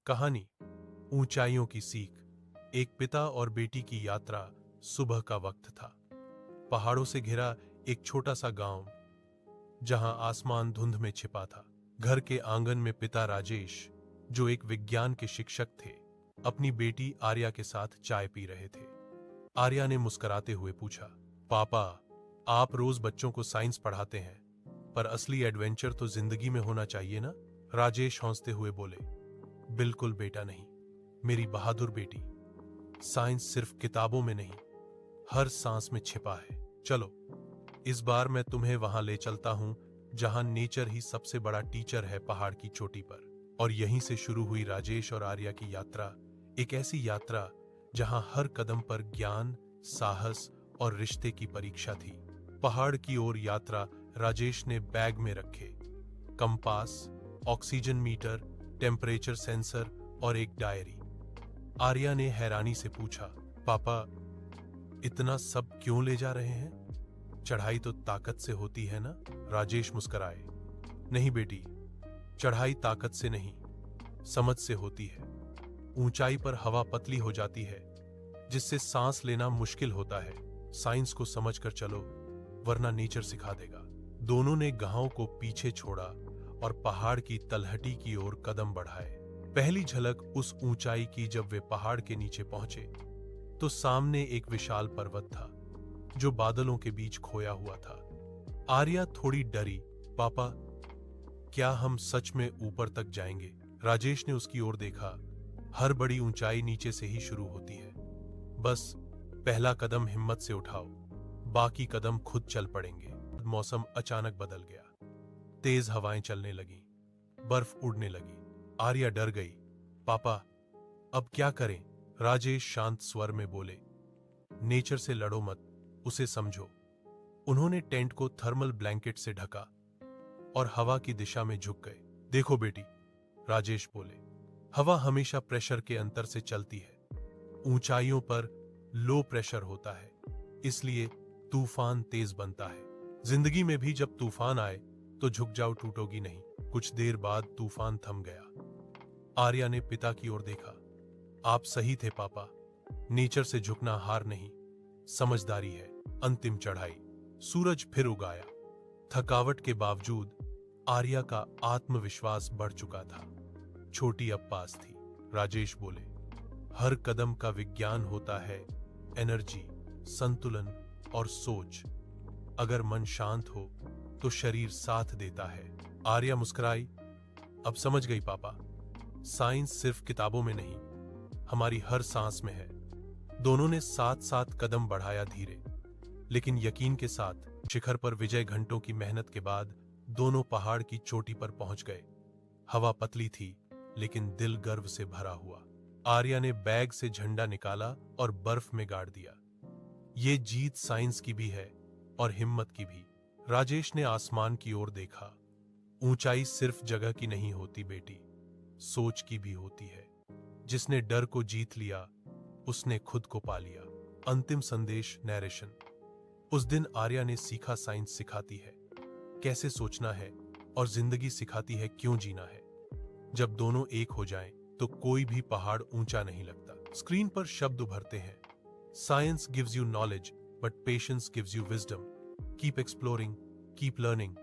कहानी ऊंचाइयों की सीख। एक पिता और बेटी की यात्रा। सुबह का वक्त था। पहाड़ों से घिरा एक छोटा सा गांव, जहां आसमान धुंध में छिपा था। घर के आंगन में पिता राजेश, जो एक विज्ञान के शिक्षक थे, अपनी बेटी आर्या के साथ चाय पी रहे थे। आर्या ने मुस्कुराते हुए पूछा, पापा, आप रोज बच्चों को साइंस पढ़ाते हैं, पर असली एडवेंचर तो जिंदगी में होना चाहिए ना? राजेश हंसते हुए बोले, बिल्कुल बेटा, नहीं मेरी बहादुर बेटी। साइंस सिर्फ किताबों में नहीं, हर सांस में छिपा है। चलो, इस बार मैं तुम्हें वहां ले चलता हूं जहां नेचर ही सबसे बड़ा टीचर है, पहाड़ की चोटी पर। और यहीं से शुरू हुई राजेश और आर्या की यात्रा। एक ऐसी यात्रा जहां हर कदम पर ज्ञान, साहस और रिश्ते की परीक्षा थी। पहाड़ की ओर यात्रा राजेश ने बैग में रखे compass, oxygen meter, temperature sensor और एक डायरी। आर्या ने हैरानी से पूछा, पापा, इतना सब क्यों ले जा रहे हैं? चढ़ाई तो ताकत से होती है ना? राजेश मुस्कुराए, नहीं बेटी, चढ़ाई ताकत से नहीं, समझ से होती है। ऊंचाई पर हवा पतली हो जाती है, जिससे सांस लेना मुश्किल होता है। साइंस को समझकर चलो, वरना नेचर सिखा देगा। दोनों ने गांव को पीछे छोड़ा और पहाड़ की तलहटी की ओर कदम बढ़ाए। पहली झलक उस ऊंचाई की जब वे पहाड़ के नीचे पहुंचे, तो सामने एक विशाल पर्वत था, जो बादलों के बीच खोया हुआ था। आर्या थोड़ी डरी, पापा, क्या हम सच में ऊपर तक जाएंगे? राजेश ने उसकी ओर देखा, हर बड़ी ऊंचाई नीचे से ही शुरू होती है। बस पहला कदम हिम्मत से उठाओ, बाकी कदम खुद चल पड़ेंगे। मौसम अचानक बदल गया। तेज हवाएं चलने लगीं, बर्फ उड़ने लगी। आर्या डर गई। पापा, अब क्या करें? राजेश शांत स्वर में बोले, नेचर से लड़ो मत, उसे समझो। उन्होंने टेंट को थर्मल ब्लैंकेट से ढका और हवा की दिशा में झुक गए। देखो बेटी, राजेश बोले, हवा हमेशा प्रेशर के अंतर से चलती है। ऊंचाइयों पर लो प्रेशर होता है, इसलिए तूफान तेज बनता है। जिंदगी में भी जब तूफान आए तो झुक जाओ, टूटोगी नहीं। कुछ देर बाद तूफान थम गया। आर्या ने पिता की ओर देखा, आप सही थे पापा, नेचर से झुकना हार नहीं, समझदारी है। अंतिम चढ़ाई। सूरज फिर उगाया। थकावट के बावजूद आर्या का आत्मविश्वास बढ़ चुका था। छोटी अब पास थी। राजेश बोले, हर कदम का विज्ञान होता है, एनर्जी, संतुलन और सोच। अगर मन शांत हो तो शरीर साथ देता है। आर्या मुस्कुराई, अब समझ गई पापा, साइंस सिर्फ किताबों में नहीं, हमारी हर सांस में है। दोनों ने साथ साथ कदम बढ़ाया, धीरे लेकिन यकीन के साथ। शिखर पर विजय घंटों की मेहनत के बाद दोनों पहाड़ की चोटी पर पहुंच गए। हवा पतली थी, लेकिन दिल गर्व से भरा हुआ। आर्या ने बैग से झंडा निकाला और बर्फ में गाड़ दिया। ये जीत साइंस की भी है और हिम्मत की भी। राजेश ने आसमान की ओर देखा। ऊंचाई सिर्फ जगह की नहीं होती बेटी, सोच की भी होती है। जिसने डर को जीत लिया, उसने खुद को पा लिया। अंतिम संदेश, नैरेशन। उस दिन आर्या ने सीखा, साइंस सिखाती है कैसे सोचना है, और जिंदगी सिखाती है क्यों जीना है। जब दोनों एक हो जाएं, तो कोई भी पहाड़ ऊंचा नहीं लगता। स्क्रीन पर शब्द उभरते हैं, science gives you knowledge, but patience gives you wisdom. Keep exploring, keep learning.